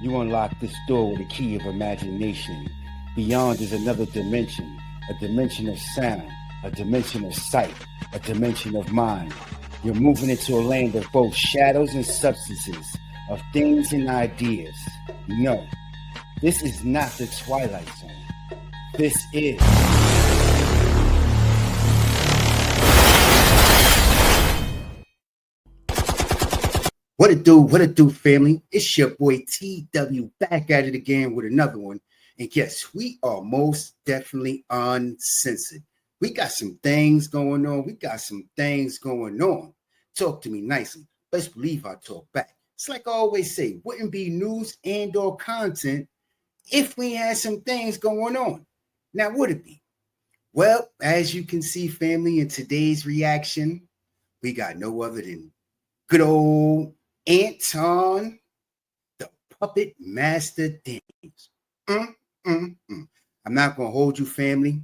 You unlock this door with a key of imagination. Beyond is another dimension, a dimension of sound, a dimension of sight, a dimension of mind. You're moving into a land of both shadows and substances, of things and ideas. No, this is not the Twilight Zone. This is... What it do, family? It's your boy TW back at it again with another one. And yes, we are most definitely uncensored. We got some things going on. Talk to me nicely. Best believe I talk back. It's like I always say, wouldn't be news and or content if we had some things going on. Now, would it be? Well, as you can see, family, in today's reaction, we got no other than good old Anton, the Puppet Master Daniels. I'm not going to hold you, family.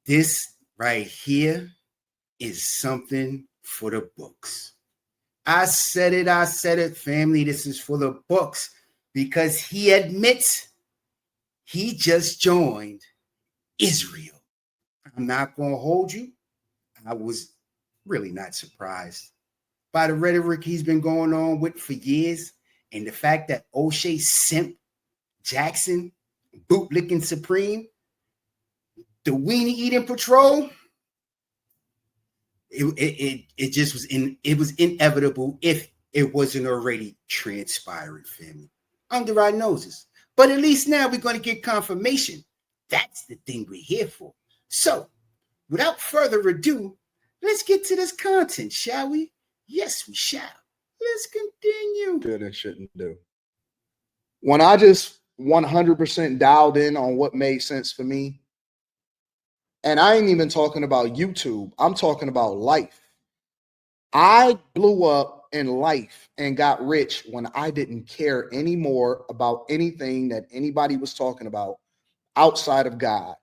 This right here is something for the books. I said it, family. This is for the books because he admits he just joined Israel. I'm not going to hold you. I was really not surprised by the rhetoric he's been going on with for years, and the fact that O'Shea Simp Jackson, bootlicking supreme, the weenie eating patrol, it just was it was inevitable if it wasn't already transpiring, family, under our noses. But at least now we're going to get confirmation. That's the thing we're here for. So, without further ado, let's get to this content, shall we? Yes, we shall. Let's continue. Should and shouldn't do. When I just 100% dialed in on what made sense for me, and I ain't even talking about YouTube, I'm talking about life. I blew up in life and got rich when I didn't care anymore about anything that anybody was talking about outside of God.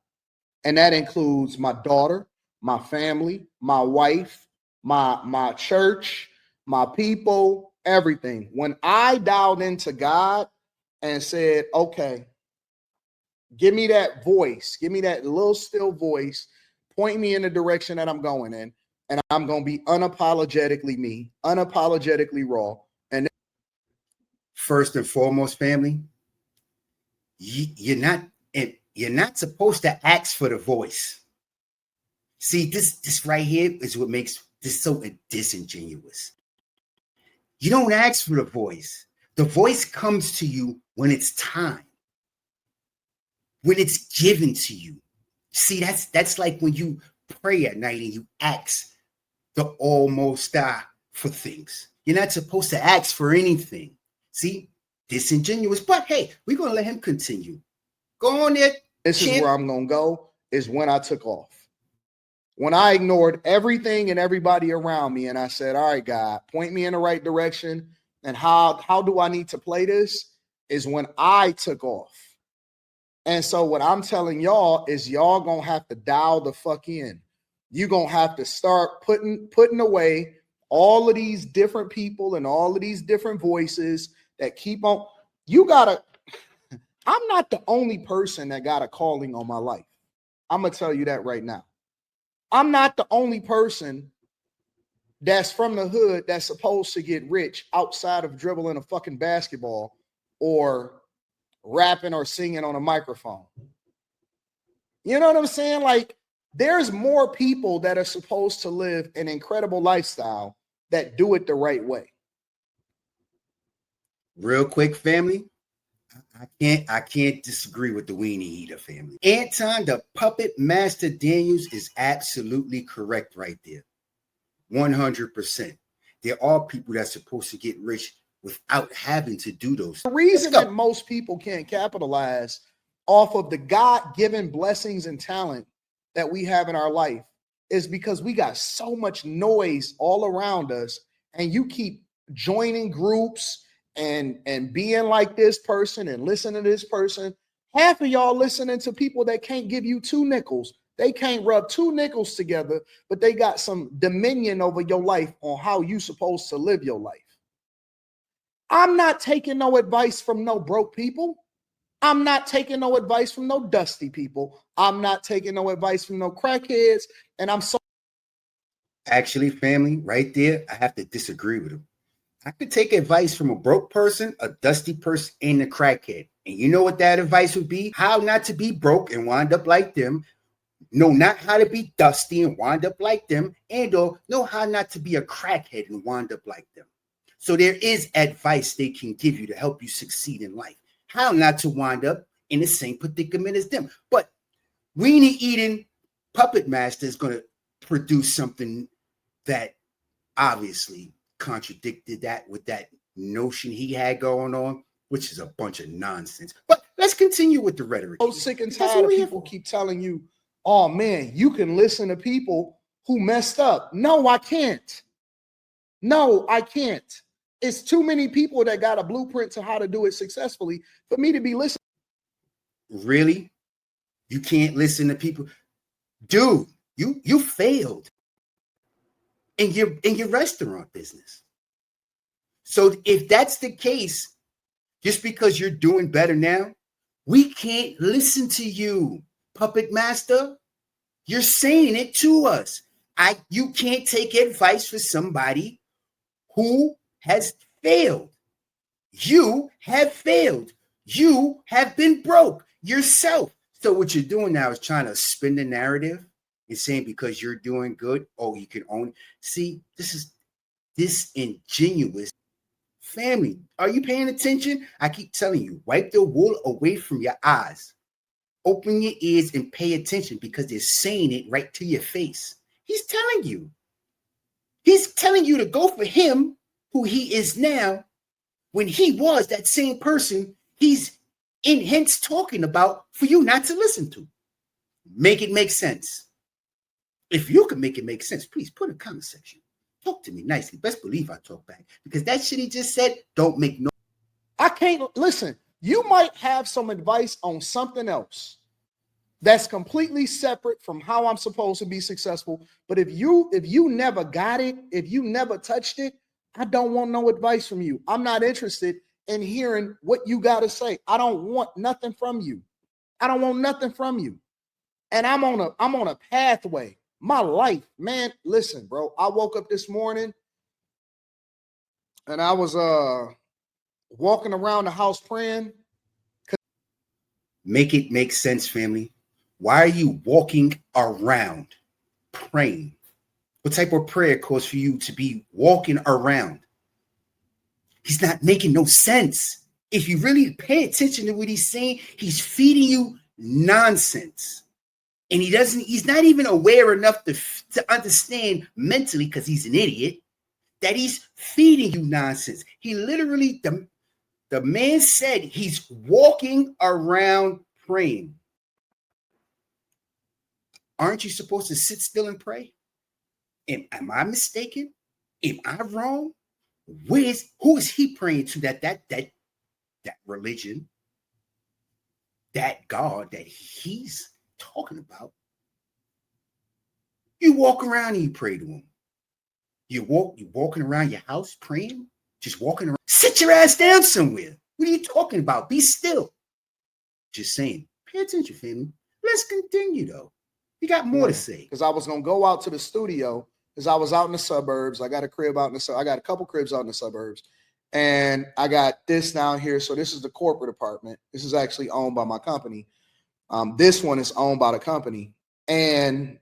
And that includes my daughter, my family, my wife, my church, my people, everything. When I dialed into God and said, okay, give me that voice, give me that little still voice, point me in the direction that I'm going in, and I'm going to be unapologetically me, unapologetically raw. And first and foremost, family, you're not supposed to ask for the voice. See, this right here is what makes this so disingenuous. You don't ask for the voice. The voice comes to you when it's time, when it's given to you. See, that's like when you pray at night and you ask the Almost for things. You're not supposed to ask for anything. See, disingenuous. But hey, we're gonna let him continue. Go on there. This is where I'm gonna go. Is when I took off. When I ignored everything and everybody around me and I said, all right, God, point me in the right direction. And how do I need to play this? Is when I took off. And so what I'm telling y'all is y'all gonna have to dial the fuck in. You're gonna have to start putting away all of these different people and all of these different voices that keep on. I'm not the only person that got a calling on my life. I'm gonna tell you that right now. I'm not the only person that's from the hood that's supposed to get rich outside of dribbling a fucking basketball or rapping or singing on a microphone. You know what I'm saying? Like, there's more people that are supposed to live an incredible lifestyle that do it the right way. Real quick, family, I can't disagree with the weenie eater, family. Anton, the Puppet Master Daniels, is absolutely correct right there. 100%. There are people that's supposed to get rich without having to do those. The reason that most people can't capitalize off of the God-given blessings and talent that we have in our life is because we got so much noise all around us, and you keep joining groups and being like this person and listening to this person. Half of y'all listening to people that can't give you 2 nickels. They can't rub 2 nickels together, but they got some dominion over your life on how you supposed to live your life. I'm not taking no advice from no broke people. I'm not taking no advice from no dusty people. I'm not taking no advice from no crackheads. And I'm so Actually, family, right there, I have to disagree with him. I could take advice from a broke person, a dusty person, and a crackhead. And you know what that advice would be? How not to be broke and wind up like them. Know not how to be dusty and wind up like them. And or know how not to be a crackhead and wind up like them. So there is advice they can give you to help you succeed in life. How not to wind up in the same predicament as them. But weenie eating puppet master is going to produce something that obviously contradicted that with that notion he had going on, which is a bunch of nonsense. But let's continue with the rhetoric. so sick and tired of people keep telling you, oh man, you can listen to people who messed up. No, I can't. No, I can't. It's too many people that got a blueprint to how to do it successfully for me to be listening. Really? You can't listen to people? Dude, you failed in your restaurant business. So if that's the case, just because you're doing better now, we can't listen to you, puppet master. You're saying it to us. You can't take advice for somebody who has failed. You have failed. You have been broke yourself. So what you're doing now is trying to spin the narrative and saying because you're doing good, oh, you can own it. See, this is disingenuous. Family, are you paying attention? I keep telling you, wipe the wool away from your eyes. Open your ears and pay attention because they're saying it right to your face. He's telling you. He's telling you to go for him, who he is now, when he was that same person he's hence talking about for you not to listen to. Make it make sense. If you can make it make sense, please put in the comment section. Talk to me nicely. Best believe I talk back because that shit he just said don't make no. I can't listen. You might have some advice on something else that's completely separate from how I'm supposed to be successful. But if you never got it, if you never touched it, I don't want no advice from you. I'm not interested in hearing what you got to say. I don't want nothing from you. I don't want nothing from you. And I'm on a pathway. My life, man, listen, bro. I woke up this morning and I was walking around the house praying. Make it make sense, family. Why are you walking around praying? What type of prayer calls for you to be walking around? He's not making no sense. If you really pay attention to what he's saying, he's feeding you nonsense. And he's not even aware enough to understand mentally, because he's an idiot, that he's feeding you nonsense. He literally, the man said he's walking around praying. Aren't you supposed to sit still and pray? Am I mistaken? Am I wrong? Who is he praying to? That religion, that God that he's talking about. You walk around and you pray to him. You walking around your house praying, just walking around. Sit your ass down somewhere. What are you talking about? Be still. Just saying. Pay attention, family. Let's continue though. You got more to say. Because I was gonna go out to the studio because I was out in the suburbs. I got a crib out in the I got a couple cribs out in the suburbs. And I got this down here. So this is the corporate apartment. This is actually owned by my company. This one is owned by the company. And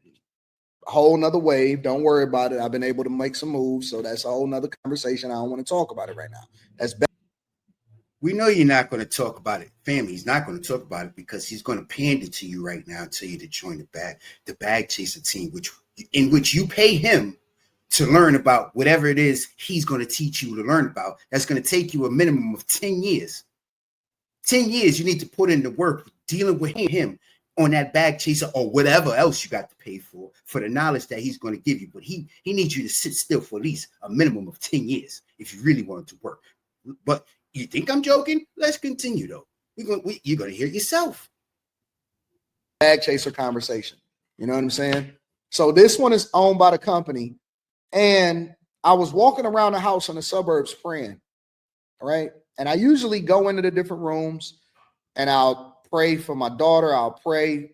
a whole nother wave. Don't worry about it. I've been able to make some moves. So that's a whole nother conversation. I don't want to talk about it right now. That's bad. We know you're not going to talk about it. Family, he's not going to talk about it because he's going to pander to you right now and tell you to join the bag chaser team, in which you pay him to learn about whatever it is he's going to teach you to learn about. That's going to take you a minimum of 10 years. 10 years you need to put in the work dealing with him on that bag chaser or whatever else you got to pay for the knowledge that he's going to give you. But he needs you to sit still for at least a minimum of 10 years if you really want it to work. But you think I'm joking? Let's continue though. You're going to hear it yourself. Bag chaser conversation. You know what I'm saying? So this one is owned by the company. And I was walking around the house in the suburbs praying. right? And I usually go into the different rooms and I'll pray for my daughter. I'll pray,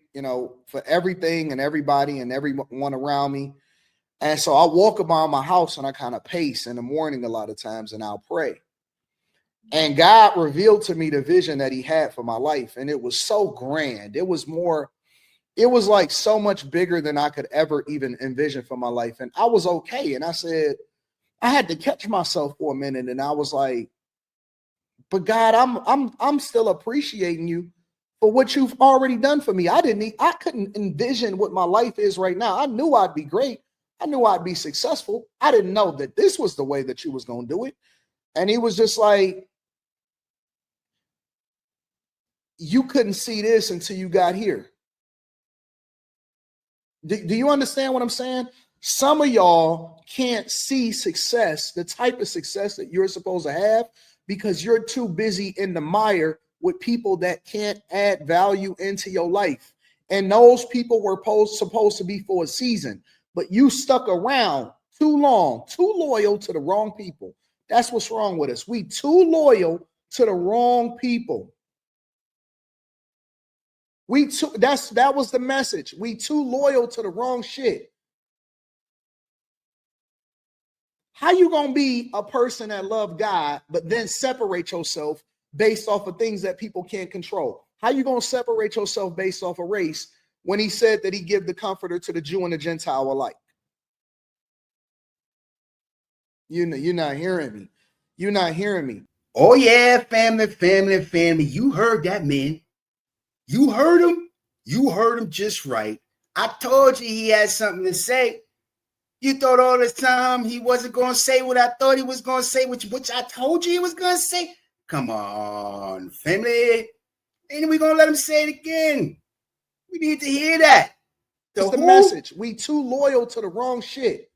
for everything and everybody and everyone around me. And so I walk around my house and I kind of pace in the morning a lot of times and I'll pray. And God revealed to me the vision that he had for my life. And it was so grand. It was like so much bigger than I could ever even envision for my life. And I was okay. And I said, I had to catch myself for a minute. And I was like, but God, I'm still appreciating you for what you've already done for me. I couldn't envision what my life is right now. I knew I'd be great. I knew I'd be successful. I didn't know that this was the way that you was going to do it. And he was just like, you couldn't see this until you got here. Do you understand what I'm saying? Some of y'all can't see success, the type of success that you're supposed to have, because you're too busy in the mire with people that can't add value into your life. And those people were supposed to be for a season, but you stuck around too long, too loyal to the wrong people. That's what's wrong with us. We too loyal to the wrong people. That was the message. We too loyal to the wrong shit. How you gonna be a person that love God, but then separate yourself based off of things that people can't control? How you gonna separate yourself based off of race when he said that he give the comforter to the Jew and the Gentile alike? You're not hearing me. You're not hearing me. Oh yeah, family. You heard that, man. You heard him. You heard him just right. I told you he had something to say. You thought all this time he wasn't going to say what I thought he was going to say, which I told you he was going to say. Come on, family. Ain't we going to let him say it again? We need to hear that. That's the message. We too loyal to the wrong shit.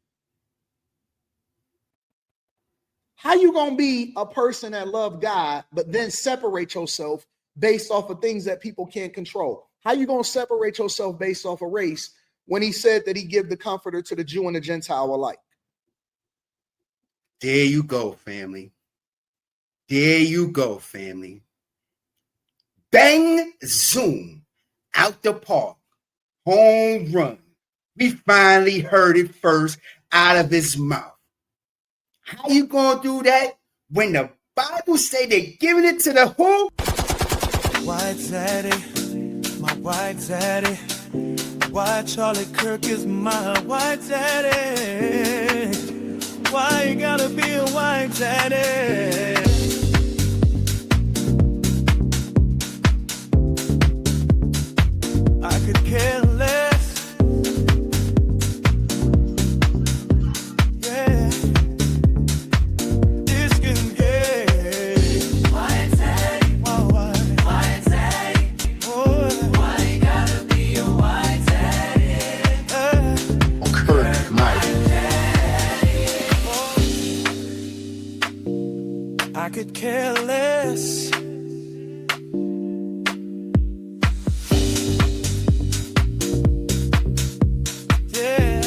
How you going to be a person that love God, but then separate yourself based off of things that people can't control? How you going to separate yourself based off of race when he said that he give the comforter to the Jew and the Gentile alike? There you go, family. There you go, family. Bang, zoom, out the park, home run. We finally heard it first out of his mouth. How you gonna do that when the Bible say they're giving it to the who? White Daddy, my white daddy. Why Charlie Kirk is my white daddy? Why you gotta be a white daddy? I could care less. Yeah. This can get white daddy. White daddy. Oh. Why you gotta be a white daddy? Kirk, Mike. I could care less. Yeah,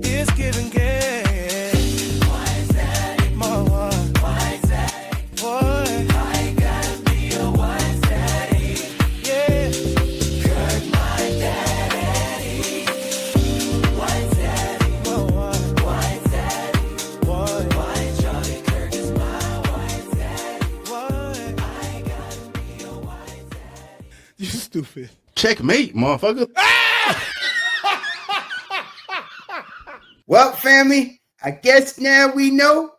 it's giving game. Why is that? More why is that? Boy, I gotta be a white daddy. Yeah, Kirk, my daddy. White daddy. More white daddy. Boy, why Charlie Kirk is my white daddy. Boy, I gotta be a white daddy. You stupid. Checkmate, motherfucker. Well, family, I guess now we know.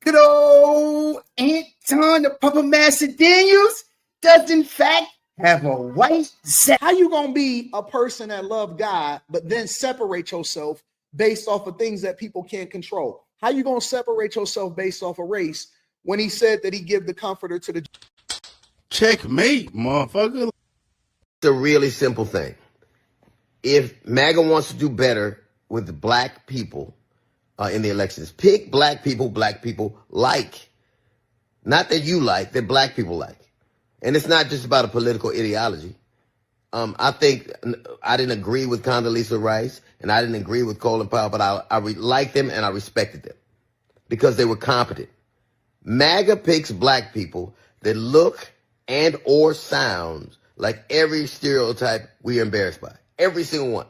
Good old Anton the Puppet Master Daniels does in fact have a white zap. How you gonna be a person that love God, but then separate yourself based off of things that people can't control? How you gonna separate yourself based off of race when he said that he give the comforter to the Checkmate, motherfucker. It's a really simple thing. If MAGA wants to do better with the black people in the elections, pick black people like. Not that you like, that black people like. And it's not just about a political ideology. I think I didn't agree with Condoleezza Rice and I didn't agree with Colin Powell, but I liked them and I respected them because they were competent. MAGA picks black people that look and or sound like every stereotype we're embarrassed by. Every single one.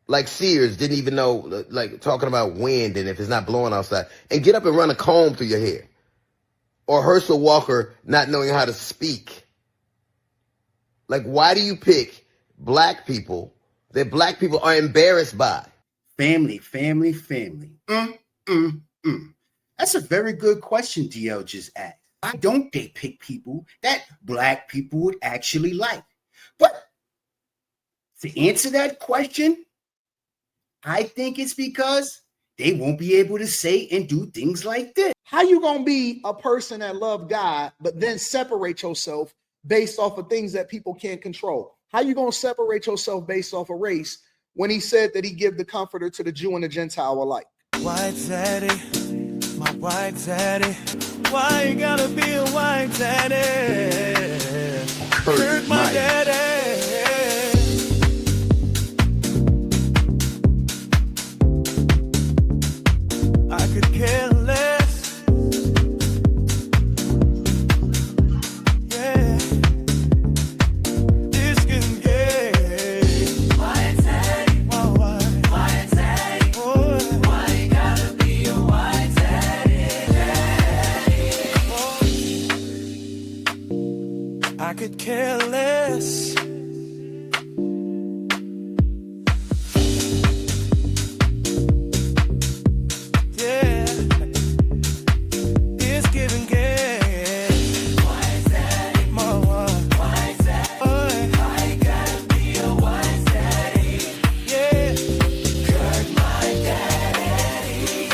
Like Sears didn't even know, like talking about wind and if it's not blowing outside. And get up and run a comb through your hair. Or Herschel Walker not knowing how to speak. Like, why do you pick black people that black people are embarrassed by? Family. That's a very good question DL just asked. Why don't they pick people that black people would actually like? But to answer that question, I think it's because they won't be able to say and do things like this. How you gonna be a person that love God, but then separate yourself based off of things that people can't control? How you gonna separate yourself based off of race when he said that he give the comforter to the Jew and the Gentile alike? White daddy, my white daddy. Why you gotta be a white daddy? Hurt my daddy. I could care less. Yeah. This can get white daddy. White daddy. Why you gotta be a white daddy? I could care less. Yeah, it's giving game. White daddy, my white daddy. Why you gotta be a white daddy? Yeah, Kirk, my daddy.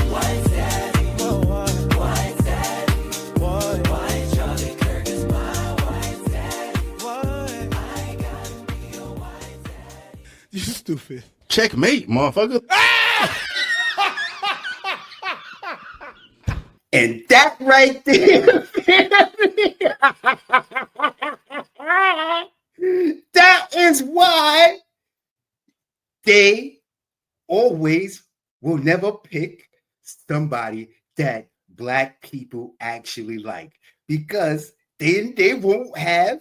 White daddy, my white daddy. Why Charlie Kirk is my white daddy? Why I gotta be a white daddy? You stupid. Checkmate, motherfucker. And that right there, that is why they always will never pick somebody that black people actually like, because then they won't have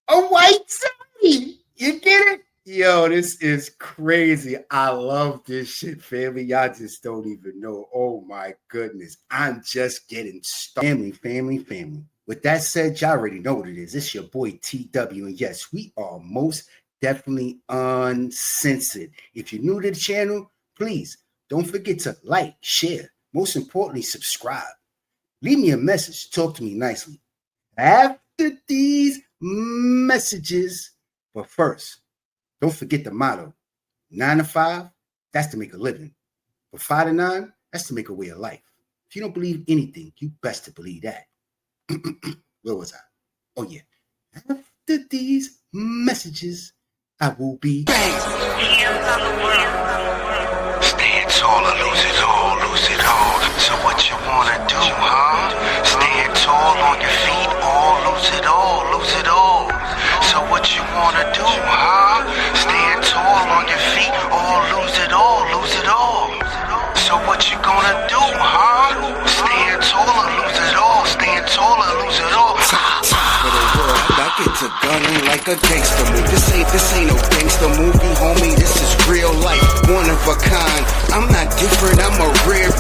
a white side. You get it? Yo, this is crazy. I love this shit, family. Y'all just don't even know. Oh my goodness. I'm just getting started. Family. With that said, y'all already know what it is. It's your boy TW. And yes, we are most definitely uncensored. If you're new to the channel, please don't forget to like, share. Most importantly, subscribe. Leave me a message. Talk to me nicely. After these messages, but first, don't forget the motto. 9 to 5, that's to make a living. But 5 to 9, that's to make a way of life. If you don't believe anything, you best to believe that. Where was I? Oh, yeah. After these messages, I will be Stand tall or lose it all, lose it all. So what you wanna do, huh? Stand tall on your feet or lose it all, lose it all. So what you wanna do, huh? Stand tall on your feet or lose it all, lose it all. So what you gonna do, huh? Stand tall or lose it all, stand tall or lose it all. For the world, I get to gunning like a gangster movie. This ain't no gangster movie, homie. This is real life, one of a kind. I'm not different, I'm a rare